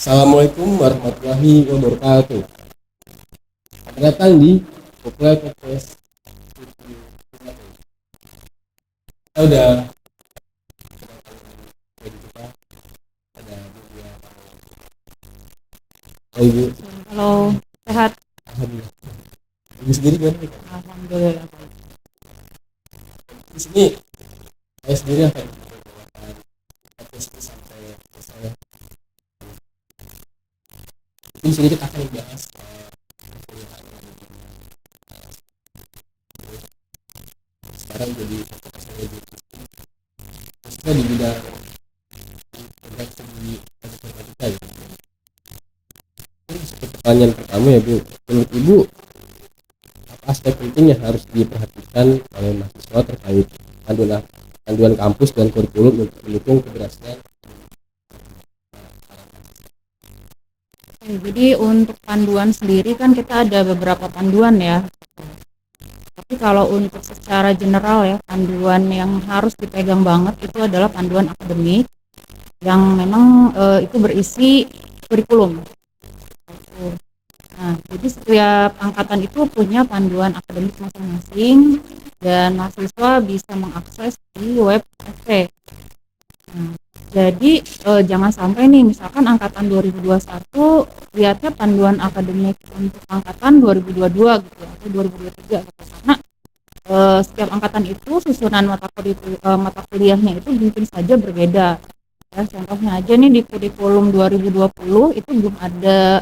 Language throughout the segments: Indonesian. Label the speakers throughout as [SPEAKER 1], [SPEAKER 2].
[SPEAKER 1] Assalamualaikum warahmatullahi wabarakatuh. Selamat datang di Populai Podcast. Kita udah jadi kita ada dua. Oh, Ibu,
[SPEAKER 2] Halo, sehat.
[SPEAKER 1] alhamdulillah. Ibu sendiri gimana nih?
[SPEAKER 2] Alhamdulillah.
[SPEAKER 1] Di sini saya sendiri akan membawakan podcast ini sampai selesai. Di sini kita akan membahas perkuliahan sekarang jadi fokus saya di khususnya di bidang program studi informatika ya. Ini seperti pertanyaan pertama ya Bu, menurut Ibu apa aspek penting yang harus diperhatikan oleh mahasiswa terkait panduan kampus dan kurikulum untuk mendukung keberhasilan?
[SPEAKER 2] Jadi untuk panduan sendiri kan kita ada beberapa panduan ya. Tapi kalau untuk secara general ya, panduan yang harus dipegang banget itu adalah panduan akademik yang memang itu berisi kurikulum. Nah, jadi setiap angkatan itu punya panduan akademik masing-masing dan mahasiswa bisa mengakses di web FP. Nah, jadi jangan sampai nih misalkan angkatan 2021 lihatnya panduan akademik untuk angkatan 2022 gitu ya, atau 2023 gitu. Karena setiap angkatan itu susunan mata kuliahnya itu mungkin saja berbeda. Ya, contohnya aja nih di kurikulum 2020 itu belum ada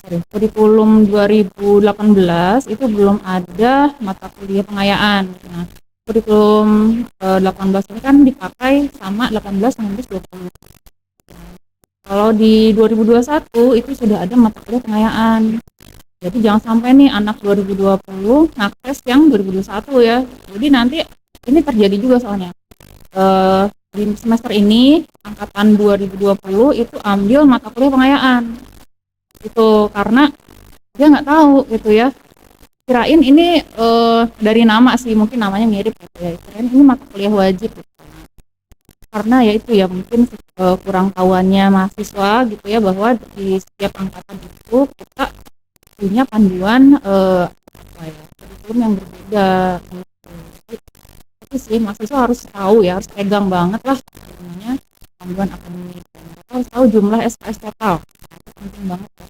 [SPEAKER 2] kurikulum 2018 itu belum ada mata kuliah pengayaan. Nah, kurikulum 18 ini kan dipakai sama 18, 19, 20. Kalau di 2021 itu sudah ada mata kuliah pengayaan. Jadi jangan sampai nih anak 2020 ngakses yang 2021 ya. Jadi nanti ini terjadi juga soalnya. Di semester ini angkatan 2020 itu ambil mata kuliah pengayaan. Itu karena dia nggak tahu gitu ya. Kirain ini dari nama sih, mungkin namanya mirip gitu ya. Kirain ini mata kuliah wajib gitu. Karena ya itu ya mungkin kurang tahuannya mahasiswa gitu ya, bahwa di setiap angkatan itu kita punya panduan kurikulum yang berbeda gitu. Itu sih mahasiswa harus tahu ya, harus pegang banget lah namanya panduan akademik. Kita harus tahu jumlah SKS total. Itu penting banget ya.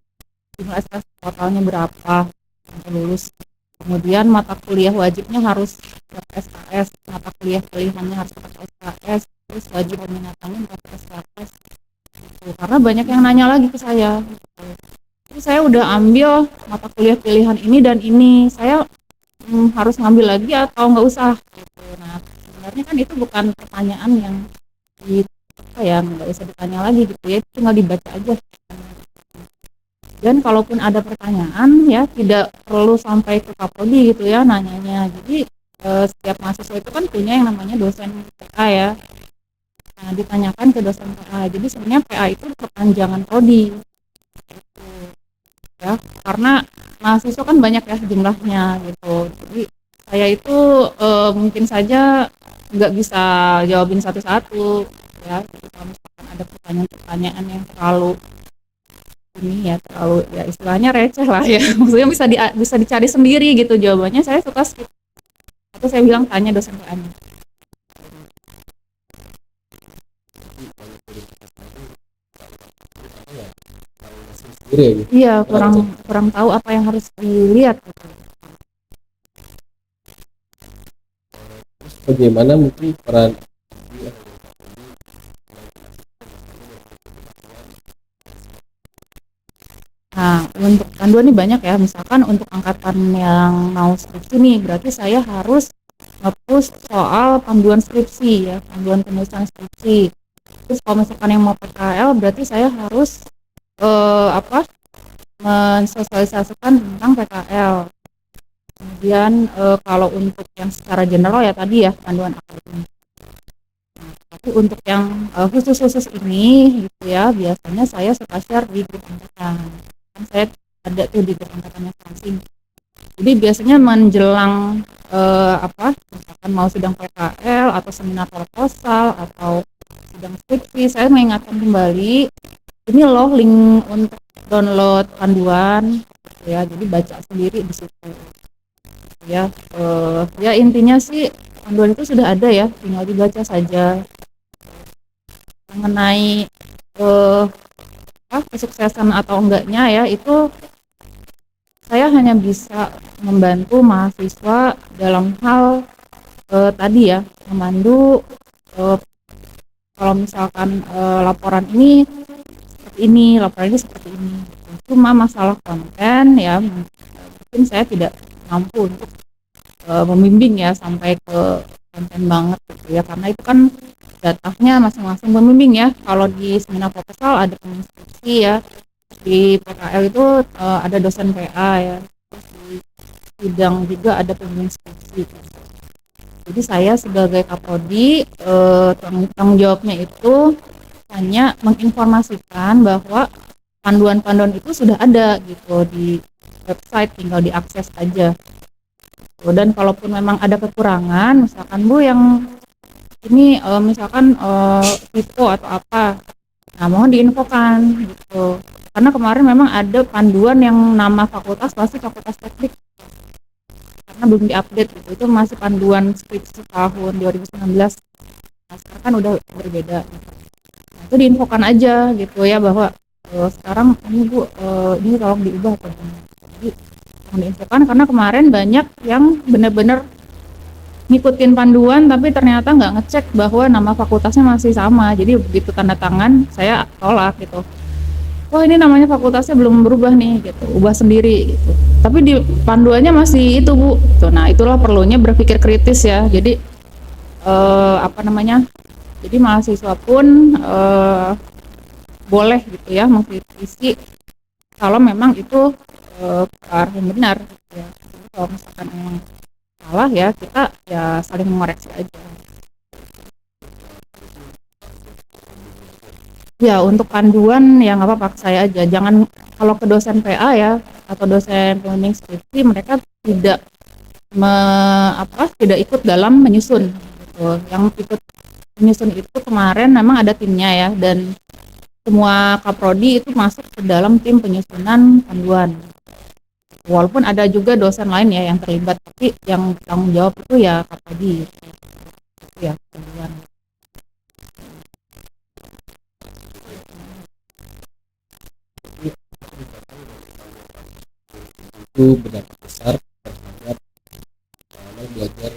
[SPEAKER 2] Jumlah SKS totalnya berapa sampai lulus. Kemudian mata kuliah wajibnya harus SKS, mata kuliah pilihannya harus SKS, terus wajib peminatannya SKS. Gitu. Karena banyak yang nanya lagi ke saya. Gitu. Jadi saya udah ambil mata kuliah pilihan ini dan ini, saya harus ngambil lagi atau nggak usah? Gitu. Nah, sebenarnya kan itu bukan pertanyaan yang nggak usah ditanya lagi gitu ya, tinggal dibaca aja. Dan kalaupun ada pertanyaan ya tidak perlu sampai ke Kapodi gitu ya nanyanya. Jadi setiap mahasiswa itu kan punya yang namanya dosen PA ya. Nah, ditanyakan ke dosen PA. Jadi sebenarnya PA itu perpanjangan prodi. Gitu. Ya, karena mahasiswa kan banyak ya jumlahnya gitu. Jadi saya itu mungkin saja nggak bisa jawabin satu-satu ya. Jadi kalau misalkan ada pertanyaan-pertanyaan yang terlalu terlalu ya istilahnya receh lah ya, maksudnya bisa dicari sendiri gitu jawabannya, saya suka skip atau saya bilang tanya dosen PA-nya. Iya, kurang tahu apa yang harus dilihat gitu.
[SPEAKER 1] Bagaimana mungkin peran
[SPEAKER 2] Nah, untuk panduan ini banyak ya, misalkan untuk angkatan yang mau skripsi nih, berarti saya harus nge-push soal panduan skripsi ya, panduan penulisan skripsi. Terus kalau misalkan yang mau PKL, berarti saya harus mensosialisasikan tentang PKL. Kemudian kalau untuk yang secara general ya tadi ya panduan akademik. Nah, tapi untuk yang khusus-khusus ini gitu ya, biasanya saya suka share di grup angkatan. Kan saya ada tuh di grup angkatannya masing. Jadi biasanya menjelang misalkan mau sidang PKL atau seminar proposal atau sidang skripsi, saya mengingatkan kembali ini loh link untuk download panduan gitu ya, jadi baca sendiri di situ ya. Ya intinya sih panduan itu sudah ada ya, tinggal dibaca saja. Mengenai kesuksesan atau enggaknya ya, itu saya hanya bisa membantu mahasiswa dalam hal tadi ya, memandu eh, kalau misalkan laporan ini seperti ini, laporan ini seperti ini. Cuma masalah konten ya, mungkin saya tidak mampu untuk membimbing ya sampai ke konten banget gitu ya, karena itu kan datanya masing-masing pembimbing ya. Kalau di seminar proposal ada penginstruksi ya, di PKL itu ada dosen PA ya, terus di sidang juga ada pembimbing skripsi. Jadi saya sebagai kaprodi tanggung jawabnya itu hanya menginformasikan bahwa panduan-panduan itu sudah ada gitu di website, tinggal diakses aja. Dan kalaupun memang ada kekurangan, misalkan Bu yang ini misalkan typo atau apa, nah mohon diinfokan gitu. Karena kemarin memang ada panduan yang nama fakultas pasti fakultas teknik, karena belum diupdate gitu. Itu masih panduan skripsi tahun 2019. Nah, sekarang kan udah berbeda. Nah, itu diinfokan aja gitu ya, bahwa sekarang ini Bu, ini tolong diubah atau gimana. Jadi tolong diinfokan, karena kemarin banyak yang benar-benar ngikutin panduan tapi ternyata nggak ngecek bahwa nama fakultasnya masih sama. Jadi begitu tanda tangan saya tolak gitu, oh ini namanya fakultasnya belum berubah nih gitu, ubah sendiri gitu, tapi di panduannya masih itu Bu gitu. Nah itulah perlunya berpikir kritis ya. Jadi apa namanya, jadi mahasiswa pun boleh gitu ya mengkritisi kalau memang itu ke arah yang benar gitu ya. Jadi kalau misalkan memang salah ya, kita ya saling mengoreksi aja. Ya untuk panduan ya nggak apa-apa, saya aja. Jangan kalau ke dosen PA ya atau dosen pembimbing skripsi, mereka tidak tidak ikut dalam menyusun gitu. Yang ikut menyusun itu kemarin memang ada timnya ya, dan semua kaprodi itu masuk ke dalam tim penyusunan panduan. Walaupun ada juga dosen lain ya yang terlibat, tapi yang tanggung jawab itu ya kaprodi gitu. Itu ya panduan.
[SPEAKER 1] Itu berdampak besar terhadap belajar.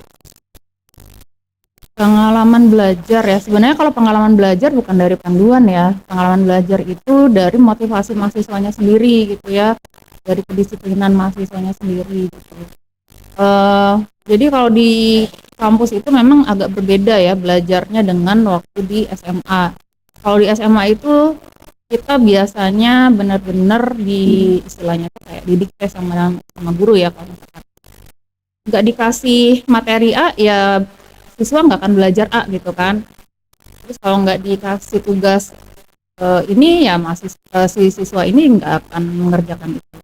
[SPEAKER 2] Pengalaman belajar ya, sebenarnya kalau pengalaman belajar bukan dari panduan ya, pengalaman belajar itu dari motivasi mahasiswanya sendiri gitu ya, dari kedisiplinan mahasiswanya sendiri gitu. Jadi kalau di kampus itu memang agak berbeda ya belajarnya dengan waktu di SMA. Kalau di SMA itu kita biasanya benar-benar di istilahnya tuh kayak didikte sama guru ya. Kalau misalkan nggak dikasih materi A ya siswa nggak akan belajar A gitu kan. Terus kalau nggak dikasih tugas ini ya si siswa ini nggak akan mengerjakan itu.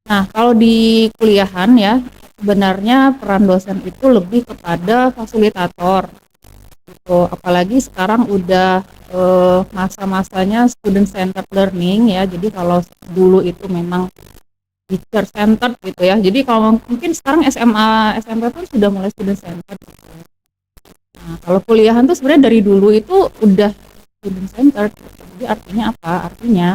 [SPEAKER 2] Nah kalau di kuliahan ya, sebenarnya peran dosen itu lebih kepada fasilitator gitu. Apalagi sekarang udah masa-masanya student centered learning ya. Jadi kalau dulu itu memang teacher centered gitu ya. Jadi kalau mungkin sekarang SMA SMP pun sudah mulai student centered gitu. Nah, kalau kuliahan tuh sebenarnya dari dulu itu udah student centered. Jadi artinya apa? Artinya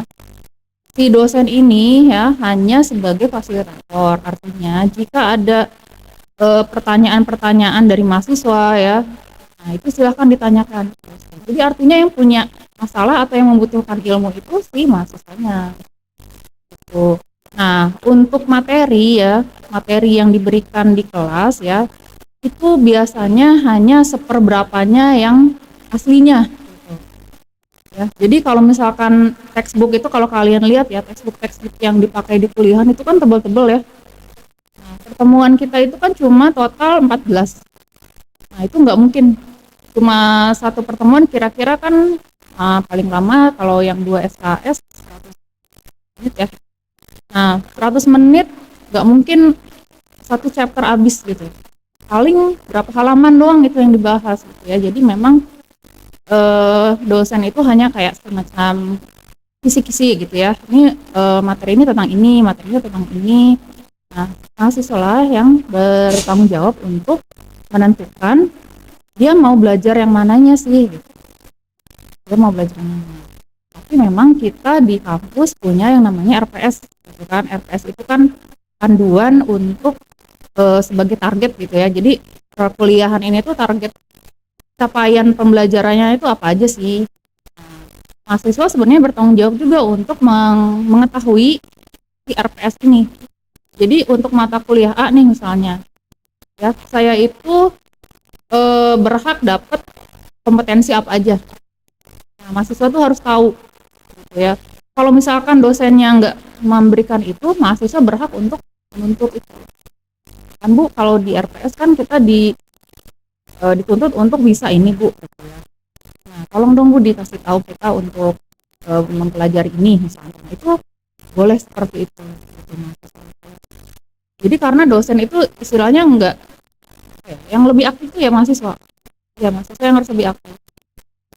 [SPEAKER 2] si dosen ini ya hanya sebagai fasilitator. Artinya jika ada pertanyaan-pertanyaan dari mahasiswa ya, nah itu silahkan ditanyakan. Jadi artinya yang punya masalah atau yang membutuhkan ilmu itu si mahasiswanya. Gitu. Nah, untuk materi ya, materi yang diberikan di kelas ya, itu biasanya hanya seperberapanya yang aslinya gitu. Ya, jadi kalau misalkan textbook itu, kalau kalian lihat ya, textbook yang dipakai di kuliahan itu kan tebal-tebal ya. Nah, pertemuan kita itu kan cuma total 14. Nah itu nggak mungkin cuma satu pertemuan, kira-kira kan paling lama kalau yang 2 SKS 100 menit ya. Nah 100 menit nggak mungkin satu chapter habis gitu, paling berapa halaman doang itu yang dibahas gitu ya. Jadi memang dosen itu hanya kayak semacam kisi-kisi gitu ya. Ini materi ini tentang ini, materi ini tentang ini. Nah, mahasiswa lah yang bertanggung jawab untuk menentukan dia mau belajar yang mananya sih gitu. Dia mau belajar yang mana. Tapi memang kita di kampus punya yang namanya RPS gitu kan. RPS itu kan panduan untuk sebagai target gitu ya. Jadi perkuliahan ini tuh target capaian pembelajarannya itu apa aja sih. Mahasiswa sebenarnya bertanggung jawab juga untuk mengetahui si RPS ini. Jadi untuk mata kuliah A nih misalnya, ya saya itu berhak dapat kompetensi apa aja. Nah, mahasiswa tuh harus tahu, gitu ya. Kalau misalkan dosennya nggak memberikan itu, mahasiswa berhak untuk menuntut itu. Kan Bu, kalau di RPS kan kita dituntut untuk bisa ini Bu. Gitu ya. Nah, tolong dong Bu dikasih tahu kita untuk mempelajari ini misalnya. Itu boleh seperti itu. Gitu, mahasiswa. Jadi karena dosen itu istilahnya enggak, yang lebih aktif itu ya mahasiswa. Ya mahasiswa yang harus lebih aktif.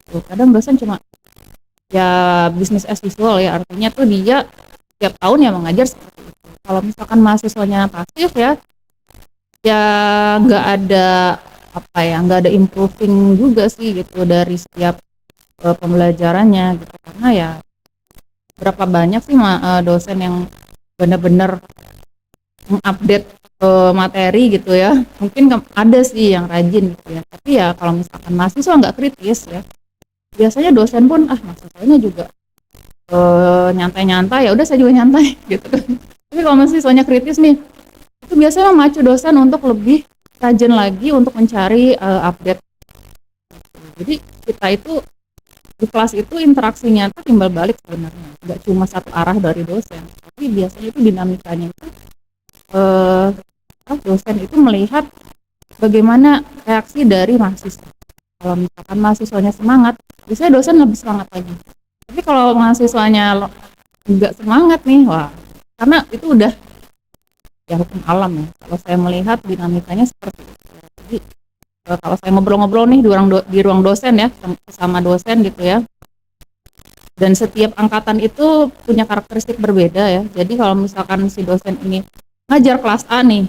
[SPEAKER 2] Tuh, kadang dosen cuma ya bisnis as usual ya, artinya tuh dia tiap tahun ya mengajar seperti itu. Kalau misalkan mahasiswanya pasif ya nggak ada apa ya, nggak ada improving juga sih gitu dari setiap pembelajarannya gitu, karena ya berapa banyak sih dosen yang benar-benar mengupdate materi gitu ya. Mungkin ada sih yang rajin gitu ya, tapi ya kalau misalkan mahasiswa nggak kritis ya, biasanya dosen pun mahasiswanya juga nyantai-nyantai, ya udah saya juga nyantai gitu kan. Tapi kalau mahasiswanya kritis nih, itu biasanya memacu dosen untuk lebih rajin lagi untuk mencari update. Jadi kita itu di kelas itu interaksinya tuh timbal balik sebenarnya, nggak cuma satu arah dari dosen, tapi biasanya itu dinamikanya itu dosen itu melihat bagaimana reaksi dari mahasiswa. Kalau misalkan mahasiswanya semangat, biasanya dosen lebih semangat lagi. Tapi kalau mahasiswanya nggak semangat nih, wah, karena itu udah ya hukum alam ya. Kalau saya melihat dinamikanya seperti itu. Jadi kalau saya ngobrol-ngobrol nih di ruang dosen ya, sama dosen gitu ya. Dan setiap angkatan itu punya karakteristik berbeda ya. Jadi kalau misalkan si dosen ini ngajar kelas A nih,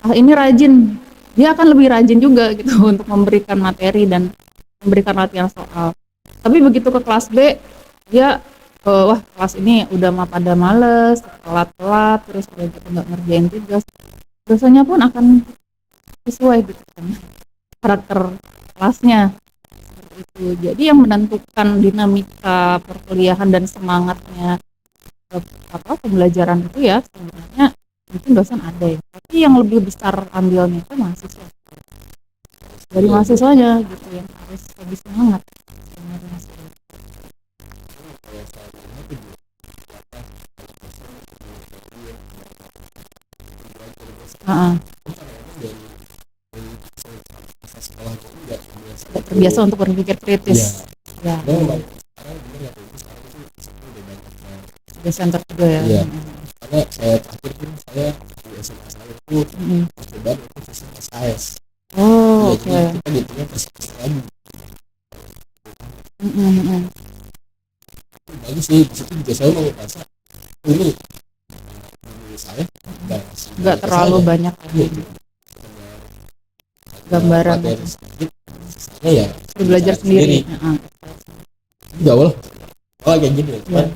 [SPEAKER 2] ini rajin, dia akan lebih rajin juga gitu untuk memberikan materi dan memberikan latihan soal. Tapi begitu ke kelas B, dia wah kelas ini udah mah pada males, telat-telat, terus udah gitu nggak ngerjain tugas. Dosennya pun akan sesuai gitu kan karakter kelasnya seperti itu. Jadi yang menentukan dinamika perkuliahan dan semangatnya pembelajaran itu ya sebenarnya mungkin dosen ada ya, tapi yang lebih besar ambilnya itu mahasiswa, dari mahasiswanya gitu yang harus lebih semangat sebenarnya. Tidak terbiasa untuk berpikir kritis. Ya. Dosen tertiga ya.
[SPEAKER 1] Iya. Karena saya terakhir pun saya di SMA saya itu coba itu sistem SKS.
[SPEAKER 2] Oh,
[SPEAKER 1] oke. Kita gitu persis lagi. Bagus sih, di situ juga saya mau merasa ini saya
[SPEAKER 2] nggak terlalu banyak gambaran
[SPEAKER 1] saya ya
[SPEAKER 2] belajar sendiri.
[SPEAKER 1] Di awal kayak gini ya.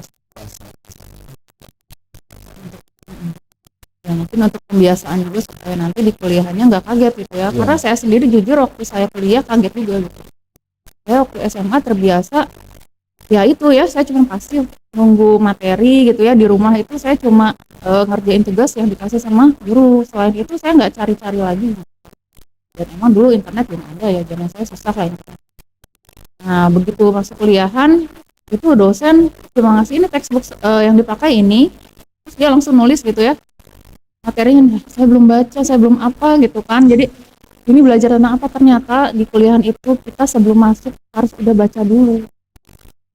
[SPEAKER 2] Ya mungkin untuk pembiasaan juga supaya nanti di kuliahannya nggak kaget gitu ya. Karena saya sendiri jujur waktu saya kuliah kaget juga gitu. Saya waktu SMA terbiasa ya itu ya, saya cuma pasif nunggu materi gitu ya, di rumah itu saya cuma ngerjain tugas yang dikasih sama guru. Selain itu saya nggak cari-cari lagi. Dan emang dulu internet belum ada ya, zaman saya susah lah internet. Nah begitu masuk kuliahan itu dosen cuma ngasih ini textbook yang dipakai ini, terus dia langsung nulis gitu ya materinya. Saya belum baca, saya belum apa gitu kan. Jadi ini belajar tentang apa, ternyata di kuliahan itu kita sebelum masuk harus udah baca dulu.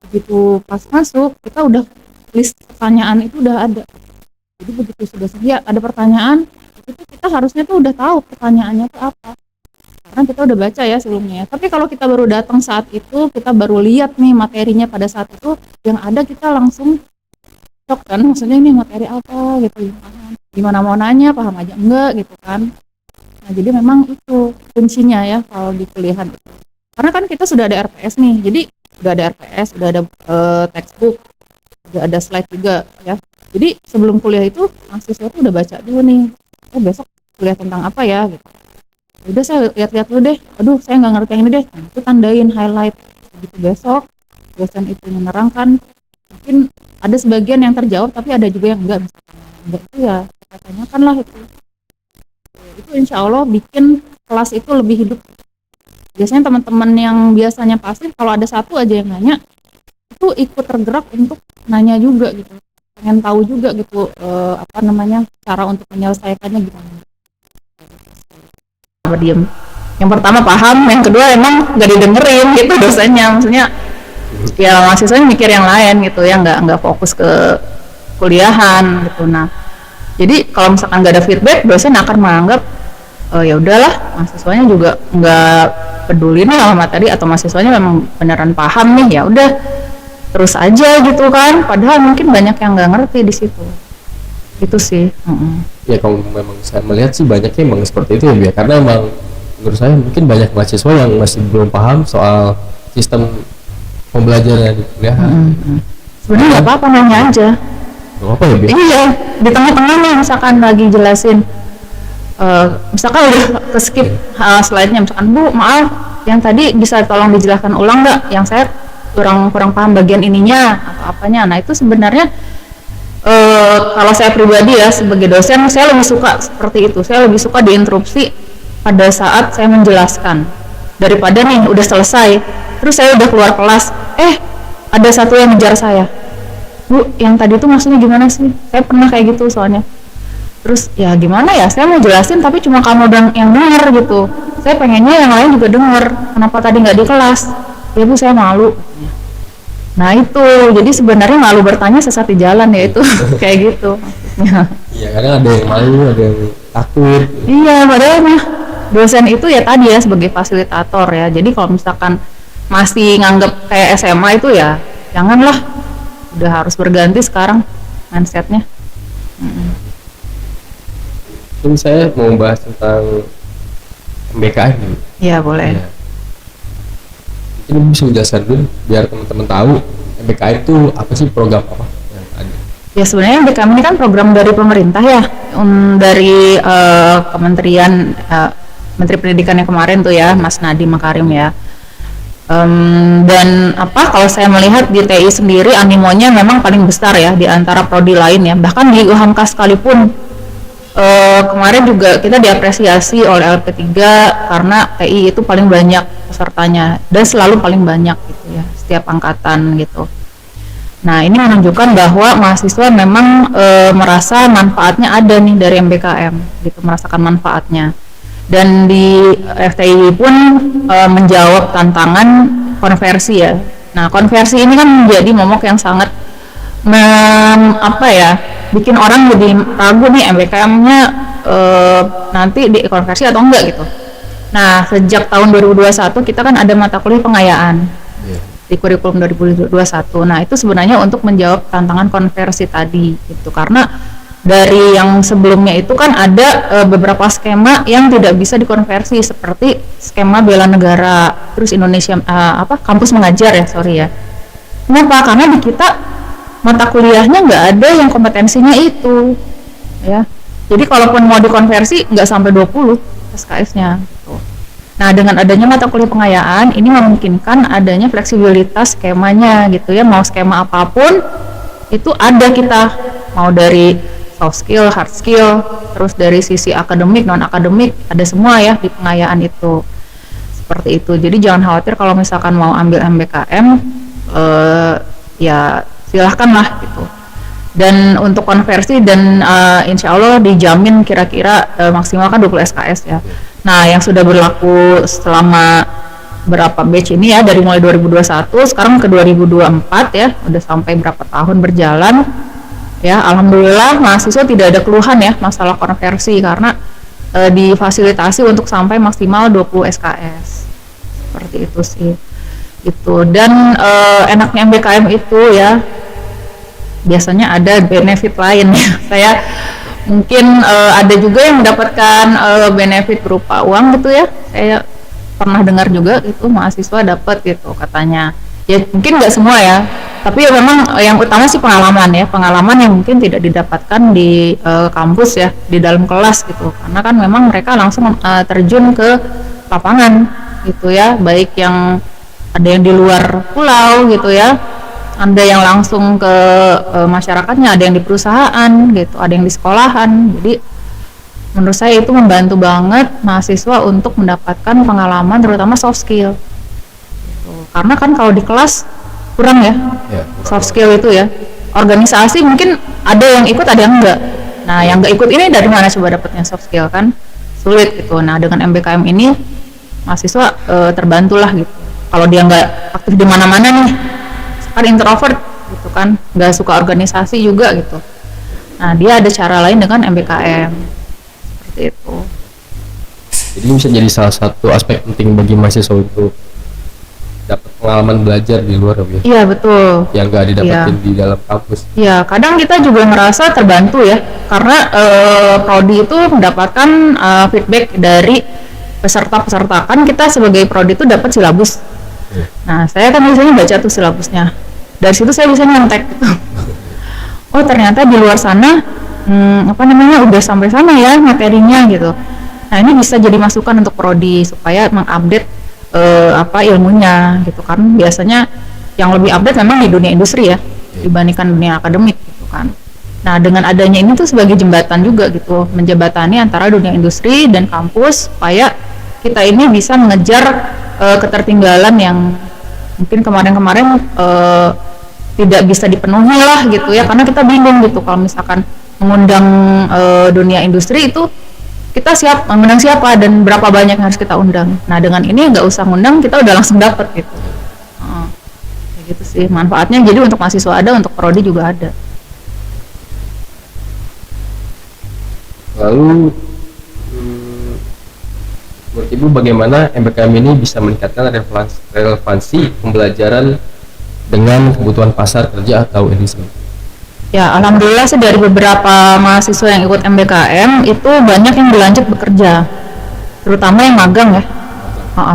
[SPEAKER 2] Begitu pas masuk kita udah list pertanyaan itu udah ada. Jadi begitu sudah sedia ada pertanyaan, itu kita harusnya tuh udah tahu pertanyaannya itu apa. karena kita udah baca ya sebelumnya. Tapi kalau kita baru datang saat itu, kita baru lihat nih materinya pada saat itu, yang ada kita langsung shock kan, maksudnya ini materi apa gitu, gimana mau nanya, paham aja enggak gitu kan. Nah jadi memang itu kuncinya ya kalau di kuliahan itu. Karena kan kita sudah ada RPS nih, jadi udah ada RPS, udah ada textbook, udah ada slide juga ya. Jadi sebelum kuliah itu mahasiswa tuh udah baca dulu nih, oh besok kuliah tentang apa ya gitu. Udah saya lihat-lihat dulu deh, aduh saya nggak ngerti yang ini deh, nah, itu tandain highlight. Begitu besok dosen itu menerangkan, mungkin ada sebagian yang terjawab tapi ada juga yang enggak, misalkan enggak itu ya kita tanyakan lah itu insya Allah bikin kelas itu lebih hidup. Biasanya teman-teman yang biasanya pasif kalau ada satu aja yang nanya itu ikut tergerak untuk nanya juga gitu, pengen tahu juga gitu apa namanya cara untuk menyelesaikannya gimana. Berdiam, yang pertama paham, yang kedua emang nggak didengerin gitu dosennya, maksudnya ya mahasiswanya mikir yang lain gitu ya, nggak fokus ke kuliahan gitu. Nah jadi kalau misalkan nggak ada feedback, dosen akan menganggap ya udahlah mahasiswanya juga nggak peduli nih sama materi, atau mahasiswanya memang beneran paham nih, ya udah terus aja gitu kan, padahal mungkin banyak yang nggak ngerti di situ. Itu sih.
[SPEAKER 1] Ya kalau memang saya melihat sih banyaknya emang seperti itu ya, karena emang menurut saya mungkin banyak mahasiswa yang masih belum paham soal sistem pembelajaran di kuliah.
[SPEAKER 2] Sebenarnya nggak apa-apa, nanya aja.
[SPEAKER 1] Gak apa ya, Bi?
[SPEAKER 2] Iya, di tengah-tengah nih misalkan lagi jelasin, misalkan udah ke skip slide-nya, misalkan Bu maaf yang tadi bisa tolong dijelaskan ulang nggak, yang saya kurang paham bagian ininya atau apanya. Nah itu sebenarnya kalau saya pribadi ya sebagai dosen, saya lebih suka seperti itu. Saya lebih suka diinterupsi pada saat saya menjelaskan daripada nih udah selesai terus saya udah keluar kelas, ada satu yang ngejar saya, Bu yang tadi tuh maksudnya gimana sih, saya pernah kayak gitu soalnya. Terus ya gimana ya, saya mau jelasin tapi cuma kamu dan yang denger gitu, saya pengennya yang lain juga denger, kenapa tadi nggak di kelas? Ya Bu saya malu. Nah itu, jadi sebenarnya malu bertanya sesat di jalan ya itu. Kayak gitu maksudnya.
[SPEAKER 1] Iya, kadang ada yang malu, ada yang takut.
[SPEAKER 2] Iya, padahal mah dosen itu ya tadi ya sebagai fasilitator ya. Jadi kalau misalkan masih nganggep kayak SMA itu ya janganlah, udah harus berganti sekarang mindsetnya.
[SPEAKER 1] Mungkin saya mau bahas tentang MBKM.
[SPEAKER 2] Iya boleh.
[SPEAKER 1] Ya. Mungkin bisa menjelaskan dulu biar teman-teman tahu MBKM itu apa sih, program apa yang ada?
[SPEAKER 2] Ya sebenarnya MBKM ini kan program dari pemerintah ya, dari Kementerian Menteri Pendidikan yang kemarin tuh ya, Mas Nadiem Makarim ya. Dan kalau saya melihat di TI sendiri animonya memang paling besar ya di antara prodi lain ya, bahkan di UHAMKA sekalipun kemarin juga kita diapresiasi oleh LP3 karena TI itu paling banyak pesertanya dan selalu paling banyak gitu ya setiap angkatan gitu. Nah ini menunjukkan bahwa mahasiswa memang merasa manfaatnya ada nih dari MBKM gitu, merasakan manfaatnya. Dan di FTI pun menjawab tantangan konversi ya. Nah konversi ini kan menjadi momok yang sangat bikin orang jadi ragu nih MBKM-nya nanti dikonversi atau enggak gitu. Nah sejak tahun 2021 kita kan ada mata kuliah pengayaan di kurikulum 2021. Nah itu sebenarnya untuk menjawab tantangan konversi tadi gitu, karena dari yang sebelumnya itu kan ada beberapa skema yang tidak bisa dikonversi seperti skema bela negara, terus Indonesia kampus mengajar ya, Kenapa? Karena di kita mata kuliahnya nggak ada yang kompetensinya itu ya. Jadi kalaupun mau dikonversi nggak sampai 20 SKS-nya gitu. Nah dengan adanya mata kuliah pengayaan ini memungkinkan adanya fleksibilitas skemanya gitu ya, mau skema apapun itu ada kita, mau dari soft skill, hard skill, terus dari sisi akademik, non akademik, ada semua ya di pengayaan itu. Seperti itu. Jadi jangan khawatir kalau misalkan mau ambil MBKM ya silahkan lah gitu. Dan untuk konversi dan insya Allah dijamin kira-kira maksimal kan 20 SKS ya. Nah yang sudah berlaku selama berapa batch ini ya, dari mulai 2021 sekarang ke 2024 ya, udah sampai berapa tahun berjalan ya. Alhamdulillah mahasiswa tidak ada keluhan ya masalah konversi, karena difasilitasi untuk sampai maksimal 20 SKS. Seperti itu sih. Gitu. Dan enaknya MBKM itu ya biasanya ada benefit lain ya. Saya mungkin ada juga yang mendapatkan benefit berupa uang gitu ya. Saya pernah dengar juga itu mahasiswa dapat gitu katanya. Ya mungkin nggak semua ya, tapi ya memang yang utama sih pengalaman ya, pengalaman yang mungkin tidak didapatkan di kampus ya, di dalam kelas gitu, karena kan memang mereka langsung terjun ke lapangan gitu ya, baik yang ada yang di luar pulau gitu ya, ada yang langsung ke masyarakatnya, ada yang di perusahaan gitu, ada yang di sekolahan. Jadi menurut saya itu membantu banget mahasiswa untuk mendapatkan pengalaman terutama soft skill. Karena kan kalau di kelas kurang ya, soft skill itu ya. Organisasi mungkin ada yang ikut, ada yang enggak. Nah, yang enggak ikut ini dari mana coba dapatnya soft skill kan? Sulit gitu. Nah, dengan MBKM ini mahasiswa terbantulah gitu. Kalau dia enggak aktif di mana-mana nih, kan introvert gitu kan, enggak suka organisasi juga gitu. Nah, dia ada cara lain dengan MBKM. Seperti itu.
[SPEAKER 1] Jadi bisa jadi salah satu aspek penting bagi mahasiswa untuk dapat pengalaman belajar di luar ya.
[SPEAKER 2] Iya betul.
[SPEAKER 1] Yang nggak didapetin di dalam kampus.
[SPEAKER 2] Iya, kadang kita juga ngerasa terbantu ya, karena prodi itu mendapatkan feedback dari peserta-peserta. Kan kita sebagai prodi itu dapat silabus. Nah, saya kan biasanya baca tuh silabusnya. Dari situ saya bisa nyontek gitu. Oh ternyata di luar sana udah sampai sana ya materinya gitu. Nah ini bisa jadi masukan untuk prodi supaya mengupdate ilmunya gitu kan. Biasanya yang lebih update memang di dunia industri ya dibandingkan dunia akademik gitu kan. Nah dengan adanya ini tuh sebagai jembatan juga gitu, menjembatani antara dunia industri dan kampus supaya kita ini bisa mengejar ketertinggalan yang mungkin kemarin-kemarin tidak bisa dipenuhi lah gitu ya, karena kita bingung gitu kalau misalkan mengundang dunia industri itu kita mengundang siapa dan berapa banyak yang harus kita undang. Nah dengan ini nggak usah ngundang, kita udah langsung dapat gitu. Kayak gitu sih manfaatnya. Jadi untuk mahasiswa ada, untuk prodi juga ada.
[SPEAKER 1] Lalu menurut Ibu bagaimana MBKM ini bisa meningkatkan relevansi pembelajaran dengan kebutuhan pasar kerja atau industri?
[SPEAKER 2] Ya, alhamdulillah sih dari beberapa mahasiswa yang ikut MBKM itu banyak yang berlanjut bekerja, terutama yang magang ya.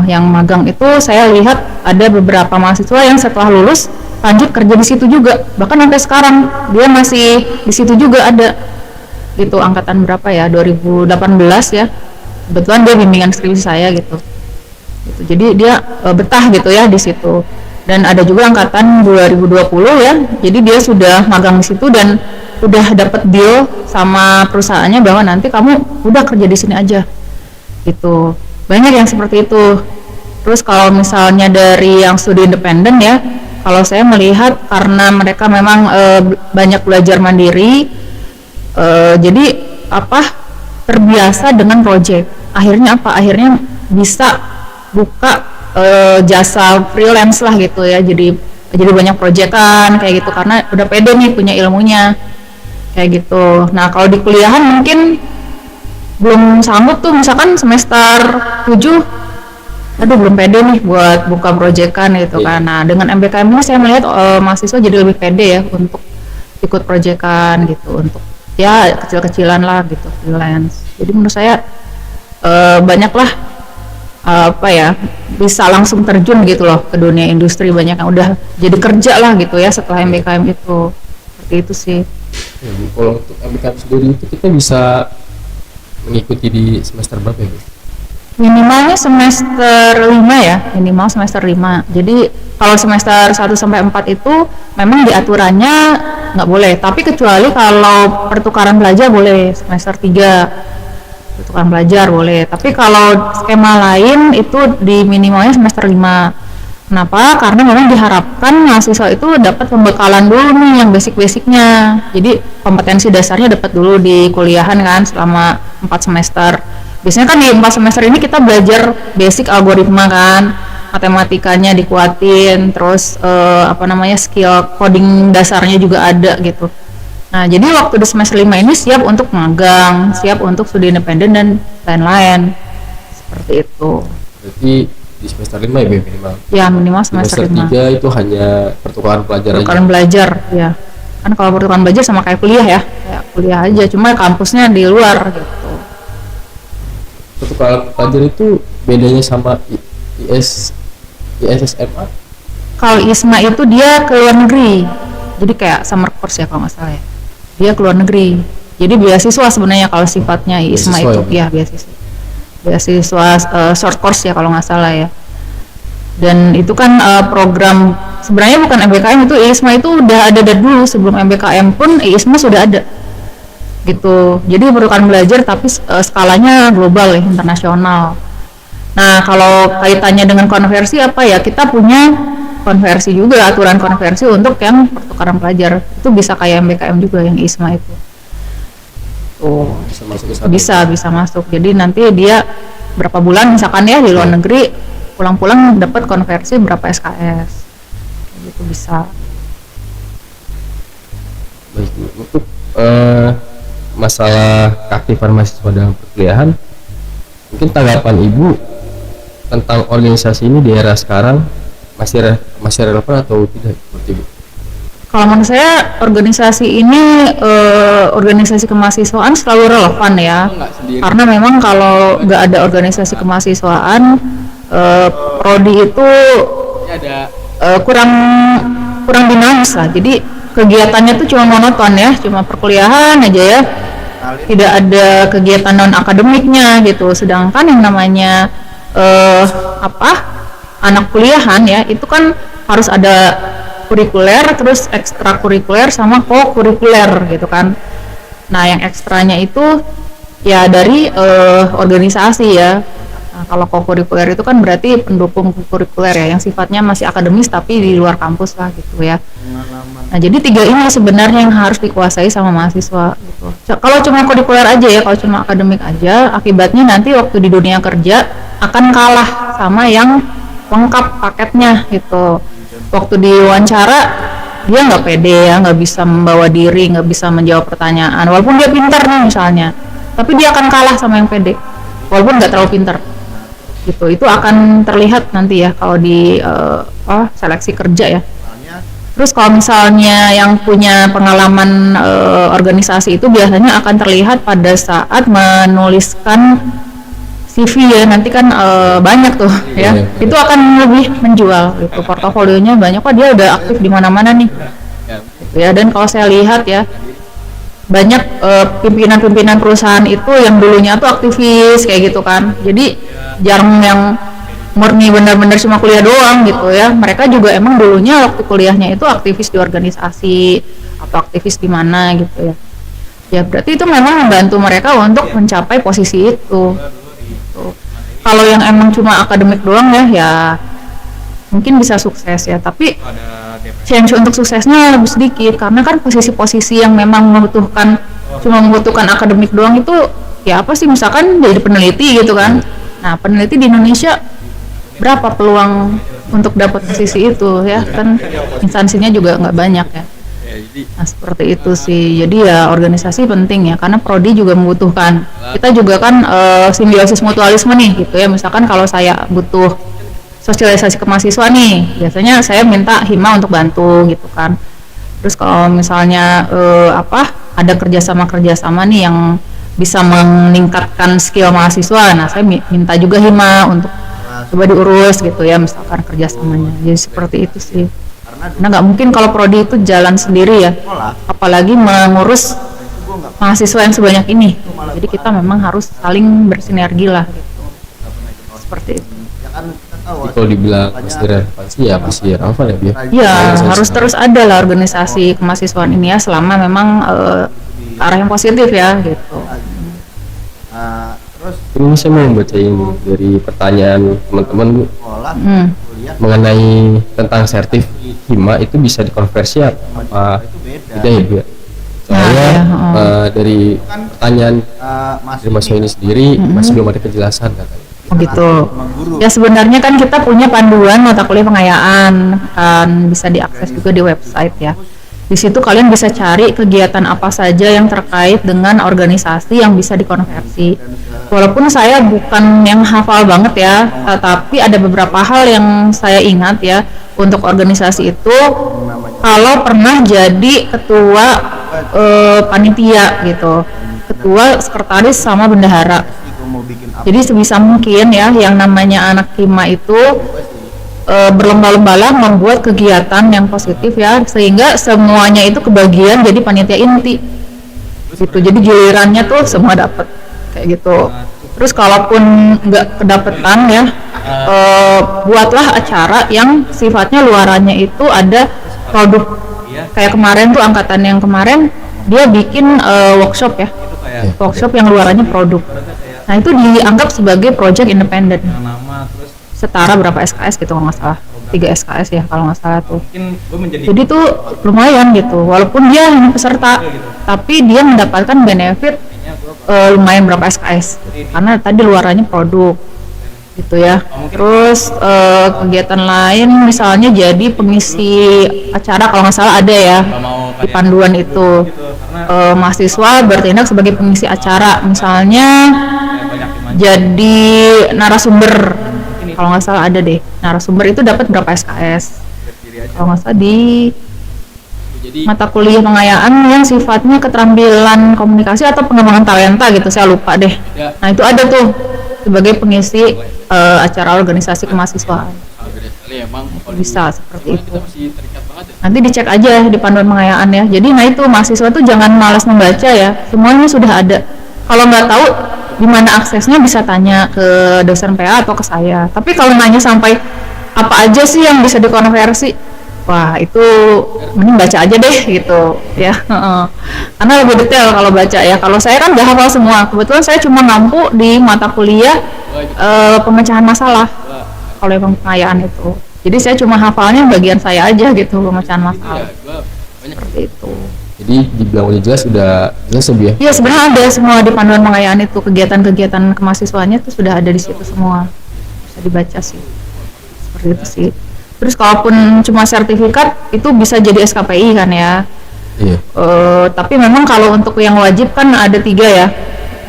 [SPEAKER 2] Yang magang itu saya lihat ada beberapa mahasiswa yang setelah lulus lanjut kerja di situ juga, bahkan sampai sekarang dia masih di situ juga ada. Gitu angkatan berapa ya? 2018 ya. Kebetulan dia bimbingan skripsi saya gitu. Jadi dia betah gitu ya di situ. Dan ada juga angkatan 2020 ya, jadi dia sudah magang di situ dan udah dapat deal sama perusahaannya bahwa nanti kamu udah kerja di sini aja gitu. Banyak yang seperti itu. Terus kalau misalnya dari yang studi independen ya, kalau saya melihat karena mereka memang banyak belajar mandiri, jadi terbiasa dengan project. Akhirnya akhirnya bisa buka jasa freelance lah gitu ya, jadi banyak proyekan kayak gitu karena udah pede nih punya ilmunya kayak gitu. Nah kalau di kuliahan mungkin belum sanggup tuh, misalkan semester 7 belum pede nih buat buka proyekan gitu kan. Nah dengan MBKM ini saya melihat mahasiswa jadi lebih pede ya untuk ikut proyekan gitu, untuk ya kecil-kecilan lah gitu freelance. Jadi menurut saya banyaklah bisa langsung terjun gitu loh ke dunia industri, banyak yang udah jadi kerja lah gitu ya setelah MBKM itu. Seperti itu sih.
[SPEAKER 1] Ya, Bu, kalau untuk MBKM sendiri itu kita bisa mengikuti di semester berapa ya, Bu?
[SPEAKER 2] Minimalnya semester 5 ya, minimal semester 5. Jadi kalau semester 1 sampai 4 itu memang diaturannya nggak boleh, tapi kecuali kalau pertukaran pelajar boleh semester 3. Tukang belajar boleh, tapi kalau skema lain itu di minimalnya semester 5. Kenapa? Karena memang diharapkan mahasiswa itu dapat pembekalan dulu nih yang basic-basicnya. Jadi kompetensi dasarnya dapat dulu di kuliahan kan selama 4 semester. Biasanya kan di 4 semester ini kita belajar basic algoritma kan, matematikanya dikuatin, terus skill coding dasarnya juga ada gitu. Nah, jadi waktu di semester 5 ini siap untuk magang, siap untuk studi independen dan lain-lain. Seperti itu.
[SPEAKER 1] Berarti di semester 5 ya minimal.
[SPEAKER 2] Ya, minimal
[SPEAKER 1] Di
[SPEAKER 2] semester
[SPEAKER 1] semester
[SPEAKER 2] 5.
[SPEAKER 1] 3 itu hanya pertukaran pelajar aja.
[SPEAKER 2] Pertukaran belajar, ya. Kan kalau pertukaran belajar sama kayak kuliah ya. Kayak kuliah aja, cuma kampusnya di luar gitu.
[SPEAKER 1] Pertukaran pelajar itu bedanya sama ISSMA?
[SPEAKER 2] Kalau ISMA itu dia ke luar negeri. Jadi kayak summer course ya kalau nggak salah ya. Dia ke luar negeri. Jadi beasiswa sebenarnya kalau sifatnya ISMA
[SPEAKER 1] Beasiswa
[SPEAKER 2] itu
[SPEAKER 1] ya?
[SPEAKER 2] ya beasiswa. Beasiswa short course ya kalau nggak salah ya. Dan itu kan program sebenarnya bukan MBKM, itu ISMA itu udah ada dari dulu, sebelum MBKM pun ISMA sudah ada gitu. Jadi pertukaran belajar tapi skalanya global ya, internasional. Nah, kalau kaitannya dengan konversi apa ya, kita punya konversi juga, aturan konversi untuk yang pertukaran pelajar itu bisa kayak MBKM juga yang ISMA itu. Tuh,
[SPEAKER 1] Bisa masuk ke sana.
[SPEAKER 2] bisa masuk. Jadi nanti dia berapa bulan misalkan ya di luar negeri, pulang-pulang dapat konversi berapa SKS. Gitu bisa.
[SPEAKER 1] Baik, untuk masalah keaktifan mahasiswa dalam perkuliahan, mungkin tanggapan Ibu tentang organisasi ini di era sekarang masih relevan atau tidak seperti itu?
[SPEAKER 2] Kalau menurut saya organisasi ini organisasi kemahasiswaan selalu relevan ya, karena memang kalau nggak ada organisasi kemahasiswaan, prodi itu kurang dinamis lah. Jadi kegiatannya tuh cuma monoton ya, cuma perkuliahan aja ya, tidak ada kegiatan non akademiknya gitu. Sedangkan yang namanya anak kuliahan ya, itu kan harus ada kurikuler, terus ekstrakurikuler sama co-kurikuler gitu kan. Nah, yang ekstranya itu ya dari organisasi ya. Nah, kalau co-kurikuler itu kan berarti pendukung kurikuler ya, yang sifatnya masih akademis tapi di luar kampus lah gitu ya. Nah, jadi tiga ini sebenarnya yang harus dikuasai sama mahasiswa gitu. Kalau cuma kurikuler aja ya, kalau cuma akademik aja, akibatnya nanti waktu di dunia kerja akan kalah sama yang lengkap paketnya gitu. Waktu diwawancara dia nggak pede ya, nggak bisa membawa diri, nggak bisa menjawab pertanyaan walaupun dia pintar nih misalnya, tapi dia akan kalah sama yang pede walaupun nggak terlalu pintar gitu. Itu akan terlihat nanti ya kalau di seleksi kerja ya. Terus kalau misalnya yang punya pengalaman organisasi itu biasanya akan terlihat pada saat menuliskan CV ya, nanti kan banyak tuh ya. Itu akan lebih menjual gitu, portofolionya banyak, kok dia udah aktif di mana-mana nih gitu ya. Dan kalau saya lihat ya, banyak pimpinan-pimpinan perusahaan itu yang dulunya tuh aktivis kayak gitu kan, jadi jarang yang murni benar-benar cuma kuliah doang gitu ya. Mereka juga emang dulunya waktu kuliahnya itu aktivis di organisasi atau aktivis di mana gitu ya. Ya berarti itu memang membantu mereka untuk mencapai posisi itu. Kalau yang emang cuma akademik doang ya mungkin bisa sukses ya, tapi chance untuk suksesnya lebih sedikit karena kan posisi-posisi yang memang membutuhkan akademik doang itu ya apa sih, misalkan jadi peneliti gitu kan. Nah, peneliti di Indonesia berapa peluang untuk dapat posisi itu ya kan, instansinya juga nggak banyak ya. Nah, seperti itu sih. Jadi ya organisasi penting ya, karena prodi juga membutuhkan. Kita juga kan simbiosis mutualisme nih gitu ya. Misalkan kalau saya butuh sosialisasi ke mahasiswa nih, biasanya saya minta hima untuk bantu gitu kan. Terus kalau misalnya ada kerjasama nih yang bisa meningkatkan skill mahasiswa, nah saya minta juga hima untuk coba diurus gitu ya, misalkan kerjasamanya. Jadi seperti itu sih. Karena nggak mungkin kalau prodi itu jalan sendiri ya, apalagi mengurus mahasiswa yang sebanyak ini. Jadi kita memang harus saling bersinergi lah gitu. Seperti itu.
[SPEAKER 1] Kalau dibilang masih relevansi ya masih relevan ya biar.
[SPEAKER 2] Iya, harus terus ada lah organisasi kemahasiswaan ini ya, selama memang arah yang positif ya gitu.
[SPEAKER 1] Ini saya mau bacain dari pertanyaan teman-teman Bu, mengenai tentang sertif hima itu bisa dikonversi apa tidak ya Bu? Soalnya dari pertanyaan dari Mas ini sendiri masih belum ada kejelasan katanya.
[SPEAKER 2] Oh gitu. Ya sebenarnya kan kita punya panduan mata kuliah pengayaan, kan bisa diakses juga di website ya. Di situ kalian bisa cari kegiatan apa saja yang terkait dengan organisasi yang bisa dikonversi. Walaupun saya bukan yang hafal banget ya, tapi ada beberapa hal yang saya ingat ya untuk organisasi itu. Kalau pernah jadi ketua panitia gitu, ketua, sekretaris sama bendahara. Jadi sebisa mungkin ya yang namanya anak hima itu berlomba-lombalah membuat kegiatan yang positif ya, sehingga semuanya itu kebagian jadi panitia inti gitu. Jadi gilirannya tuh semua dapat kayak gitu. Terus kalaupun nggak kedapetan ya, buatlah acara yang sifatnya luarannya itu ada produk. Kayak kemarin tuh angkatan yang kemarin dia bikin workshop ya, workshop yang luarannya produk. Nah itu dianggap sebagai project independen, setara berapa SKS gitu kalau nggak salah, 3 SKS ya kalau nggak salah tuh. Jadi tuh lumayan gitu, walaupun dia hanya peserta tapi dia mendapatkan benefit lumayan berapa SKS karena tadi luarannya produk gitu ya. Terus kegiatan lain misalnya jadi pengisi acara, kalau nggak salah ada ya di panduan itu, mahasiswa bertindak sebagai pengisi acara, misalnya jadi narasumber. Kalau nggak salah ada deh narasumber, itu dapat berapa SKS kalau nggak salah di mata kuliah pengayaan yang sifatnya keterampilan komunikasi atau pengembangan talenta gitu, saya lupa deh. Nah itu ada tuh sebagai pengisi acara organisasi kemahasiswaan, bisa seperti itu. Nanti dicek aja di panduan pengayaan ya. Jadi nah itu mahasiswa tuh jangan malas membaca ya, semuanya sudah ada. Kalau nggak tahu gimana aksesnya bisa tanya ke dosen PA atau ke saya. Tapi kalau nanya sampai apa aja sih yang bisa dikonversi, wah itu mending baca aja deh gitu ya. Karena lebih detail kalau baca ya. Kalau saya kan udah hafal semua, kebetulan saya cuma mampu di mata kuliah pemecahan masalah kalau yang pengayaan itu. Jadi saya cuma hafalnya bagian saya aja gitu, pemecahan masalah seperti itu.
[SPEAKER 1] Jadi dibilang udah jelas ya Bu ya?
[SPEAKER 2] Iya sebenarnya ada semua di panduan pengayaan itu, kegiatan-kegiatan kemahasiswaannya itu sudah ada di situ semua, bisa dibaca sih seperti itu sih. Terus kalaupun cuma sertifikat itu bisa jadi SKPI kan ya.
[SPEAKER 1] Iya.
[SPEAKER 2] Tapi memang kalau untuk yang wajib kan ada 3 ya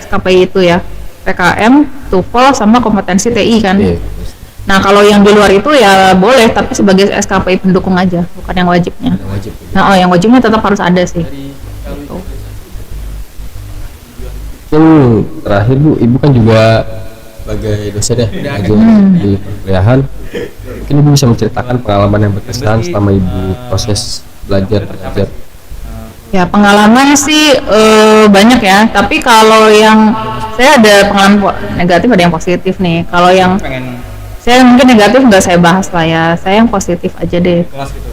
[SPEAKER 2] SKPI itu ya, PKM, TOEFL sama kompetensi TI kan.
[SPEAKER 1] Iya.
[SPEAKER 2] Nah kalau yang di luar itu ya boleh, tapi sebagai SKPI pendukung aja, bukan yang wajibnya. Nah yang wajibnya tetap harus ada sih. Gitu.
[SPEAKER 1] Terakhir Bu, Ibu kan juga sebagai dosen ya di perkuliahan. Mungkin Ibu bisa menceritakan pengalaman yang berkesan selama Ibu proses belajar.
[SPEAKER 2] Ya pengalaman sih banyak ya, tapi kalau yang saya ada pengalaman negatif, ada yang positif nih. Kalau yang saya mungkin negatif nggak saya bahas lah ya, saya yang positif aja deh.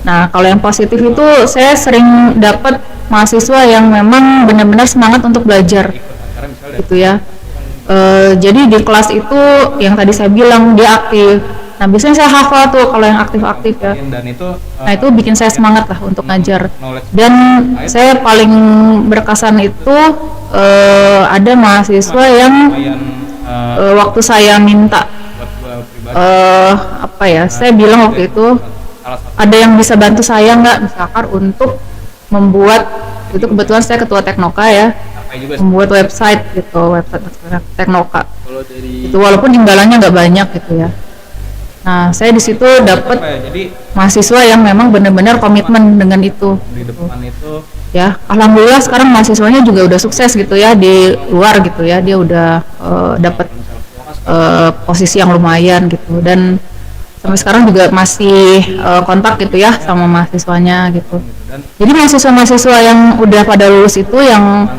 [SPEAKER 2] Nah kalau yang positif itu saya sering dapat mahasiswa yang memang benar-benar semangat untuk belajar gitu ya. Jadi di kelas itu yang tadi saya bilang dia aktif. Nah biasanya saya hafal tuh kalau yang aktif-aktif ya. Nah itu bikin saya semangat lah untuk ngajar. Dan saya paling berkesan itu ada mahasiswa yang waktu saya minta apa ya, saya bilang waktu itu ada yang bisa bantu saya nggak, misalkan untuk membuat, itu kebetulan saya ketua Teknoka ya, membuat website gitu, website Teknoka itu, walaupun imbalannya nggak banyak gitu ya. Nah saya di situ dapat mahasiswa yang memang benar-benar komitmen dengan itu ya. Alhamdulillah sekarang mahasiswanya juga udah sukses gitu ya di luar gitu ya, dia udah dapat posisi yang lumayan gitu, dan sampai sekarang juga masih kontak gitu ya sama mahasiswanya gitu. Jadi mahasiswa-mahasiswa yang udah pada lulus itu yang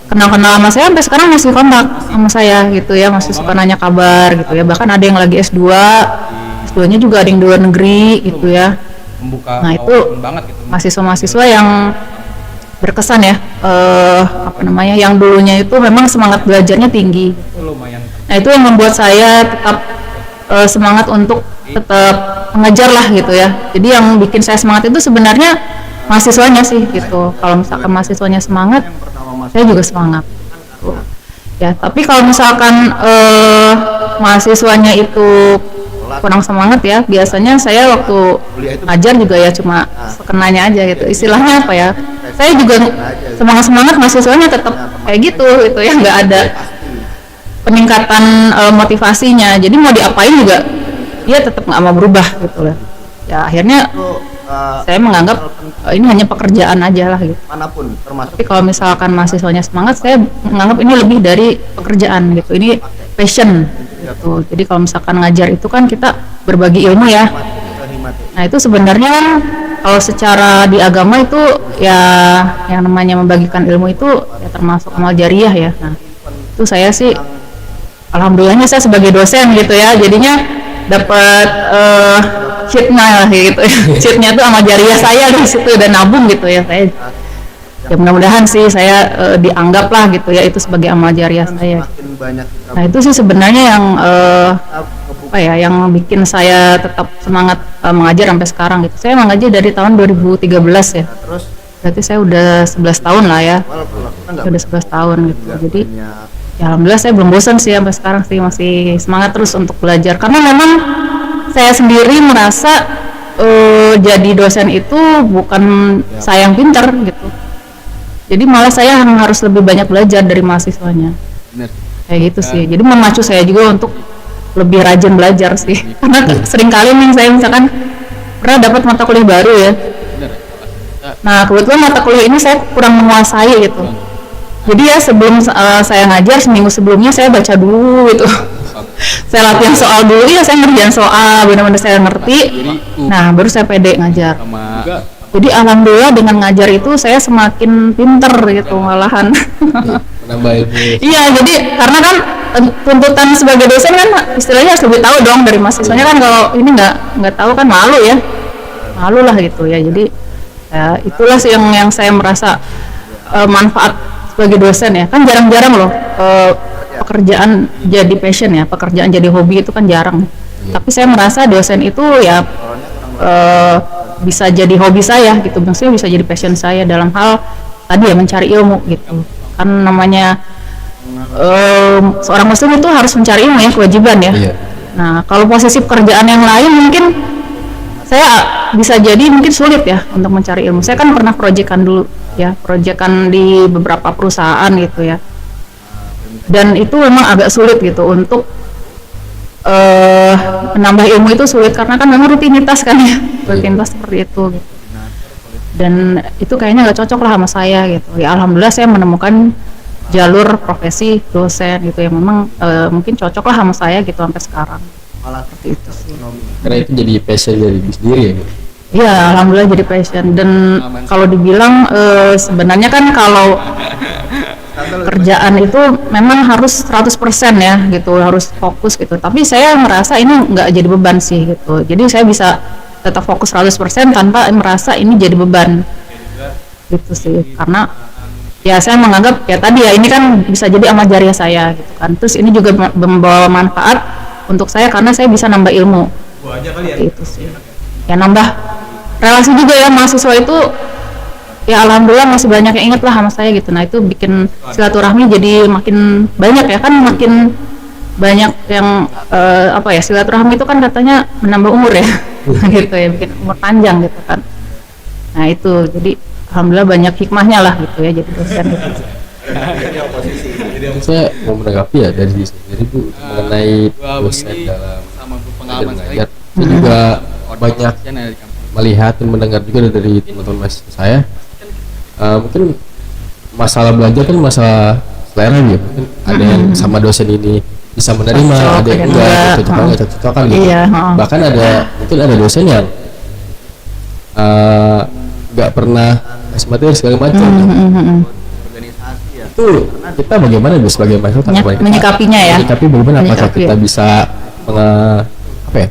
[SPEAKER 2] kenal-kenal sama saya sampai sekarang masih kontak sama saya gitu ya, masih suka nanya kabar gitu ya. Bahkan ada yang lagi S2, S2-nya juga ada yang di luar negeri gitu ya. Nah itu mahasiswa-mahasiswa yang berkesan ya, yang dulunya itu memang semangat belajarnya tinggi. Nah itu yang membuat saya tetap semangat untuk tetap mengajar lah gitu ya. Jadi yang bikin saya semangat itu sebenarnya mahasiswanya sih gitu. Kalau misalkan mahasiswanya semangat, saya juga semangat ya. Tapi kalau misalkan mahasiswanya itu kurang semangat ya. Biasanya saya waktu ngajar juga ya cuma sekenanya aja gitu. Istilahnya apa ya? Saya juga semangat mahasiswanya tetap kayak gitu ya, nggak ada peningkatan motivasinya. Jadi mau diapain juga dia tetap nggak mau berubah gitu lah. Ya akhirnya saya menganggap ini hanya pekerjaan aja lah gitu.
[SPEAKER 3] Manapun termasuk.
[SPEAKER 2] Tapi kalau misalkan mahasiswanya semangat, saya menganggap ini lebih dari pekerjaan gitu. Ini passion gitu. Jadi kalau misalkan ngajar itu kan kita berbagi ilmu ya. Nah itu sebenarnya kalau secara di agama itu ya yang namanya membagikan ilmu itu ya termasuk amal jariah ya. Nah itu saya sih alhamdulillahnya saya sebagai dosen gitu ya, jadinya dapat sheetnya lah gitu ya. Sheetnya itu amal jariah saya di situ dan nabung gitu ya. Saya ya mudah-mudahan sih saya dianggap lah gitu ya itu sebagai amal jariah saya. Nah itu sih sebenarnya yang apa ya yang bikin saya tetap semangat mengajar sampai sekarang gitu. Saya mengajar dari tahun 2013 ya. Berarti saya udah 11 tahun lah ya. Udah 11 tahun gitu. Jadi ya alhamdulillah saya belum bosan sih sampai sekarang sih, masih semangat terus untuk belajar karena memang saya sendiri merasa jadi dosen itu bukan saya yang pintar gitu. Jadi malah saya harus lebih banyak belajar dari mahasiswanya. Kayak gitu sih. Jadi memacu saya juga untuk lebih rajin belajar sih. Karena sering kali nih saya misalkan pernah dapat mata kuliah baru ya. Nah kebetulan mata kuliah ini saya kurang menguasai gitu. Jadi ya sebelum saya ngajar seminggu sebelumnya saya baca dulu gitu. Saya latihan soal dulu ya, saya ngerjain soal benar-benar saya ngerti. Nah baru saya pede ngajar. Jadi alhamdulillah dengan ngajar itu saya semakin pinter gitu malahan.
[SPEAKER 1] Menambah ilmu.
[SPEAKER 2] Iya jadi karena kan tuntutan sebagai dosen kan istilahnya harus lebih tahu dong dari mahasiswanya kan, kalau ini nggak tahu kan malu ya, malu lah gitu ya. Jadi ya itulah sih yang saya merasa manfaat sebagai dosen ya. Kan jarang-jarang loh pekerjaan jadi passion ya, pekerjaan jadi hobi itu kan jarang. Tapi saya merasa dosen itu ya bisa jadi hobi saya gitu, maksudnya bisa jadi passion saya dalam hal tadi ya mencari ilmu gitu. Kan namanya seorang muslim itu harus mencari ilmu ya, kewajiban ya. Nah kalau posisi pekerjaan yang lain mungkin saya bisa jadi mungkin sulit ya untuk mencari ilmu. Saya kan pernah proyekan dulu ya, proyekan di beberapa perusahaan gitu ya, dan itu memang agak sulit gitu untuk menambah ilmu itu sulit karena kan memang rutinitas kan ya, rutinitas seperti itu gitu. Dan itu kayaknya nggak cocok lah sama saya gitu ya. Alhamdulillah saya menemukan jalur profesi dosen gitu yang memang mungkin cocok lah sama saya gitu sampai sekarang. Seperti itu sih.
[SPEAKER 1] Karena itu jadi passion dari diri sendiri ya.
[SPEAKER 2] Iya, alhamdulillah jadi passion. Dan kalau dibilang sebenarnya kan kalau kerjaan itu memang harus 100% ya gitu, harus fokus gitu. Tapi saya merasa ini nggak jadi beban sih gitu. Jadi saya bisa tetap fokus 100% tanpa merasa ini jadi beban gitu sih. Karena ya saya menganggap ya tadi ya ini kan bisa jadi amal jariah saya gitu kan. Terus ini juga membawa manfaat untuk saya karena saya bisa nambah ilmu. Itu sih. Ya nambah relasi juga ya, mahasiswa itu ya alhamdulillah masih banyak yang ingat lah sama saya gitu. Nah itu bikin silaturahmi jadi makin banyak ya kan, makin banyak yang apa ya, silaturahmi itu kan katanya menambah umur ya gitu ya, bikin umur panjang gitu kan. Nah itu jadi alhamdulillah banyak hikmahnya lah gitu ya jadi dosen gitu.
[SPEAKER 1] Saya mau menanggapi ya dari diri sendiri Bu mengenai dosen dalam mengajar. Saya juga banyak melihat dan mendengar juga dari teman-teman mahasiswa saya. Mungkin masalah belajar kan masalah selera ya. Mungkin ada yang sama dosen ini bisa menerima, ada yang enggak, cocok-cocokan gitu.
[SPEAKER 2] Iya,
[SPEAKER 1] Bahkan mungkin ada dosen yang nggak pernah kasih materi segala macam. Itu kita bagaimana sebagai mahasiswa
[SPEAKER 2] menyikapinya ya?
[SPEAKER 1] Menyikapi bagaimana, apakah kita bisa apa ya?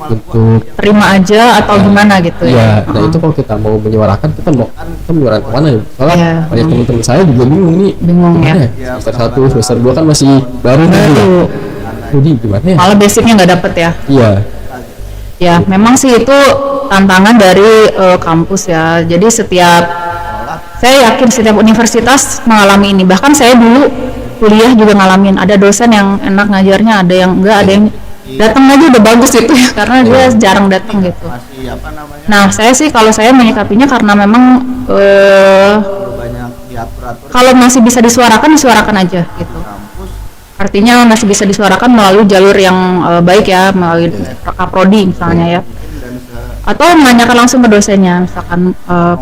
[SPEAKER 1] Untuk
[SPEAKER 2] terima aja atau gimana gitu
[SPEAKER 1] ya. Nah itu kalau kita mau menyuarakan kita menyuarakan kemana ya? Soalnya banyak teman-teman saya juga bingung
[SPEAKER 2] ya.
[SPEAKER 1] Semester 1, semester 2 kan masih baru gitu. Jadi gimana ya?
[SPEAKER 2] Malah basicnya nggak dapet ya?
[SPEAKER 1] Iya.
[SPEAKER 2] Ya memang sih itu tantangan dari kampus ya. Jadi saya yakin setiap universitas mengalami ini. Bahkan saya dulu kuliah juga ngalamin. Ada dosen yang enak ngajarnya, ada yang enggak, ada yang datang aja udah bagus itu ya, karena dia jarang datang gitu.
[SPEAKER 3] masih apa namanya,
[SPEAKER 2] Nah saya sih kalau saya menyikapinya karena memang
[SPEAKER 3] terlalu banyak diatur-atur
[SPEAKER 2] kalau masih bisa disuarakan aja gitu.
[SPEAKER 3] kampus.
[SPEAKER 2] Artinya masih bisa disuarakan melalui jalur yang baik ya, melalui kaprodi misalnya ya.
[SPEAKER 3] Dan
[SPEAKER 2] Atau menanyakan langsung ke dosennya, misalkan